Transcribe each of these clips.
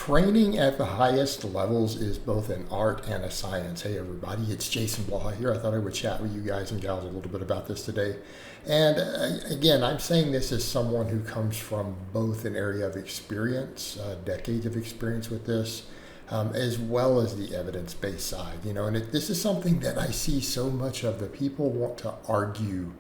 Training at the highest levels is both an art and a science. Hey everybody, it's Jason Blaha here. I thought I would chat with you guys and gals a little bit about this today. And again, I'm saying this as someone who comes from both an area of experience, decades of experience with this, as well as the evidence-based side. And this is something that I see so much of. The people want to argue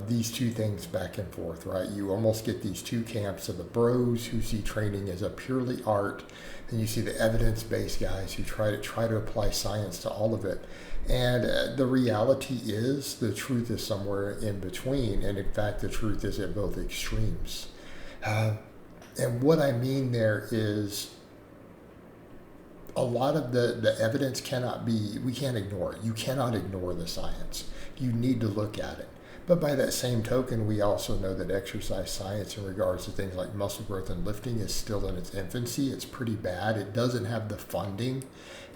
these two things back and forth, right? You almost get these two camps of the bros who see training as a purely art, and you see the evidence-based guys who try to apply science to all of it. And the reality is, the truth is somewhere in between, and in fact, the truth is at both extremes. And what I mean there is, a lot of the evidence we can't ignore it. You cannot ignore the science. You need to look at it. But by that same token, we also know that exercise science in regards to things like muscle growth and lifting is still in its infancy. It's pretty bad. It doesn't have the funding.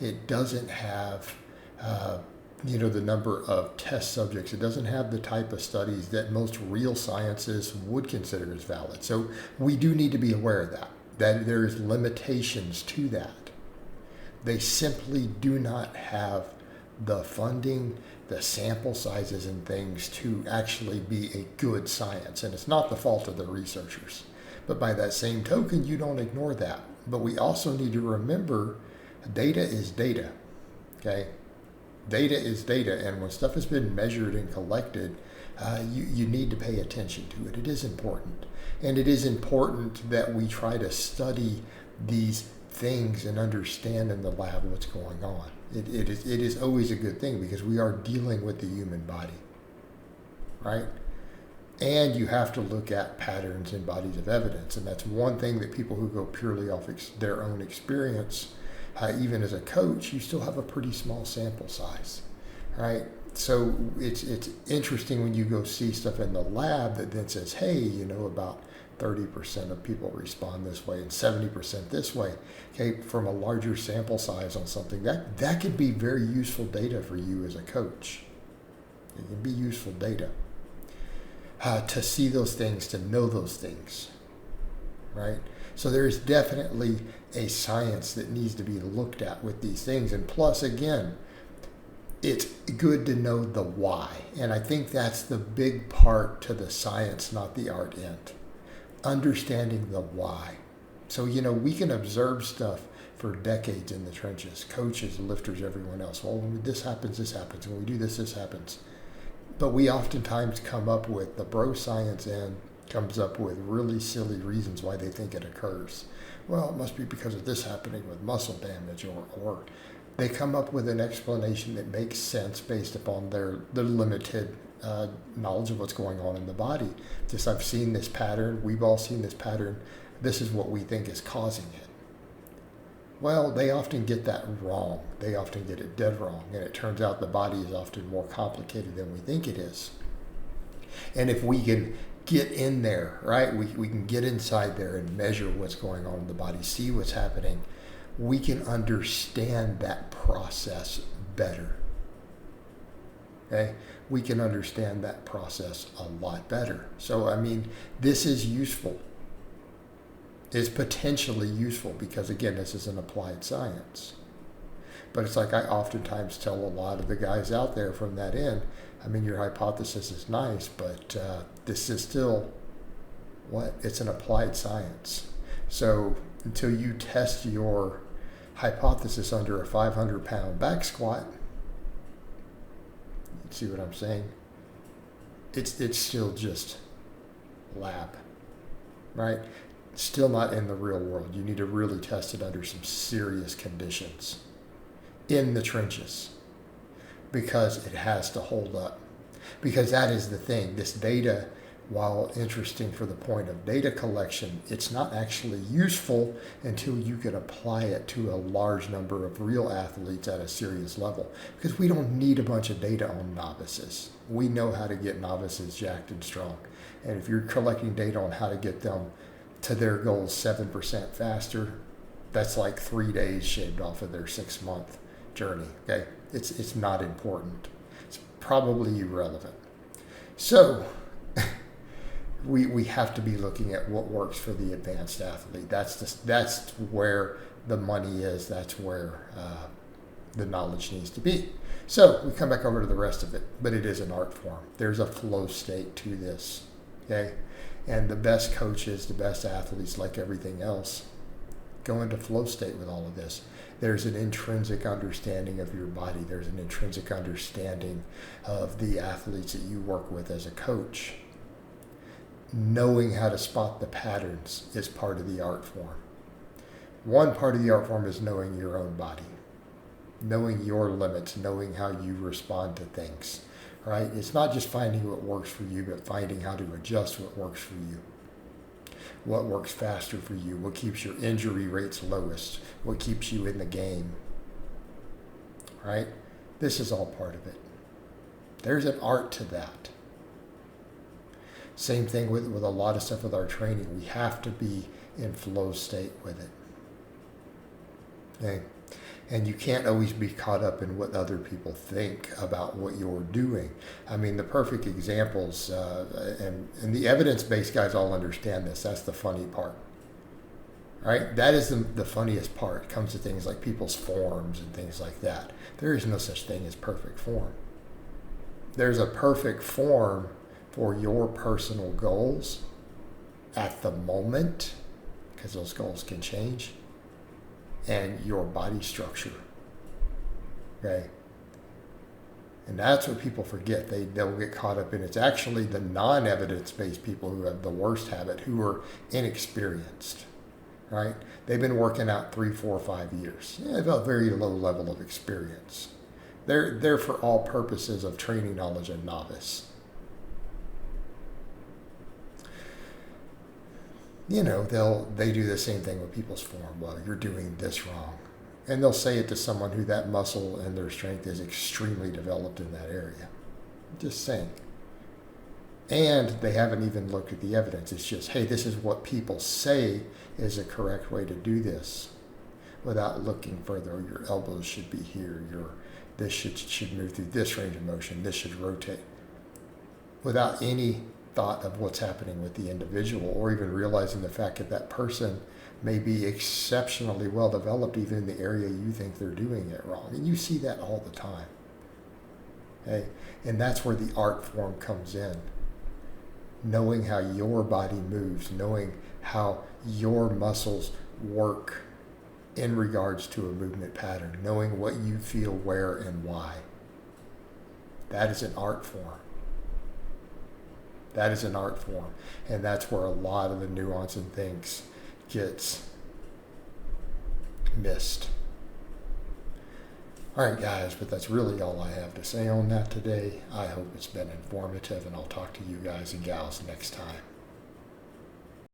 It doesn't have, the number of test subjects. It doesn't have the type of studies that most real sciences would consider as valid. So we do need to be aware of that there's limitations to that. They simply do not have the funding, the sample sizes and things to actually be a good science. And it's not the fault of the researchers. But by that same token, you don't ignore that. But we also need to remember data is data. Okay? Data is data. And when stuff has been measured and collected, you need to pay attention to it. It is important. And it is important that we try to study these things and understand in the lab what's going on. It is always a good thing because we are dealing with the human body, right? And you have to look at patterns and bodies of evidence. And that's one thing that people who go purely off their own experience, even as a coach, you still have a pretty small sample size, right? So it's interesting when you go see stuff in the lab that then says, hey, about 30% of people respond this way and 70% this way. Okay, from a larger sample size on something, that could be very useful data for you as a coach. It can be useful data to see those things, to know those things, right? So there's definitely a science that needs to be looked at with these things. And plus, again, it's good to know the why. And I think that's the big part to the science, not the art end. Understanding the why. So, we can observe stuff for decades in the trenches, coaches, lifters, everyone else. Well, when this happens, this happens. When we do this, this happens. But we oftentimes come up with, the bro science end comes up with really silly reasons why they think it occurs. Well, it must be because of this happening with muscle damage, or they come up with an explanation that makes sense based upon their limited knowledge of what's going on in the body. Just, I've seen this pattern, we've all seen this pattern, this is what we think is causing it. Well, they often get that wrong. They often get it dead wrong. And it turns out the body is often more complicated than we think it is. And if we can get in there, right, we can get inside there and measure what's going on in the body, see what's happening, we can understand that process better. Okay? We can understand that process a lot better. So, this is useful. It's potentially useful because, again, this is an applied science. But it's like I oftentimes tell a lot of the guys out there from that end, your hypothesis is nice, but this is still, it's an applied science. So until you test your hypothesis under a 500-pound back squat, see what I'm saying? It's still just lab, right? Still not in the real world. You need to really test it under some serious conditions in the trenches because it has to hold up. Because that is the thing. This data, while interesting for the point of data collection, it's not actually useful until you can apply it to a large number of real athletes at a serious level. Because we don't need a bunch of data on novices. We know how to get novices jacked and strong. And if you're collecting data on how to get them to their goals 7% faster, that's like 3 days shaved off of their 6-month journey. Okay, it's not important. It's probably irrelevant. So we have to be looking at what works for the advanced athlete. That's where the money is. That's where the knowledge needs to be. So we come back over to the rest of it, but it is an art form. There's a flow state to this, okay? And the best coaches, the best athletes, like everything else, go into flow state with all of this. There's an intrinsic understanding of your body. There's an intrinsic understanding of the athletes that you work with as a coach. Knowing how to spot the patterns is part of the art form. One part of the art form is knowing your own body, knowing your limits, knowing how you respond to things, right? It's not just finding what works for you, but finding how to adjust what works for you. What works faster for you? What keeps your injury rates lowest? What keeps you in the game? Right? This is all part of it. There's an art to that. Same thing with a lot of stuff with our training. We have to be in flow state with it. Okay? And you can't always be caught up in what other people think about what you're doing. I mean, the perfect examples, and the evidence-based guys all understand this. That's the funny part, right? That is the funniest part. It comes to things like people's forms and things like that. There is no such thing as perfect form. There's a perfect form for your personal goals at the moment, because those goals can change, and your body structure, okay? And that's what people forget. They'll get caught up in. It's actually the non-evidence-based people who have the worst habit, who are inexperienced, right? They've been working out 3, 4, 5 years. They have a very low level of experience. They're for all purposes of training knowledge a novice. You know, they do the same thing with people's form. Well, you're doing this wrong. And they'll say it to someone who that muscle and their strength is extremely developed in that area. Just saying. And they haven't even looked at the evidence. It's just, hey, this is what people say is a correct way to do this, without looking further. Your elbows should be here. This should move through this range of motion. This should rotate. Without any thought of what's happening with the individual, or even realizing the fact that that person may be exceptionally well developed even in the area you think they're doing it wrong. And you see that all the time. Okay? And that's where the art form comes in. Knowing how your body moves, knowing how your muscles work in regards to a movement pattern, knowing what you feel where and why. That is an art form. That is an art form. And that's where a lot of the nuance and things gets missed. All right, guys, but that's really all I have to say on that today. I hope it's been informative, and I'll talk to you guys and gals next time.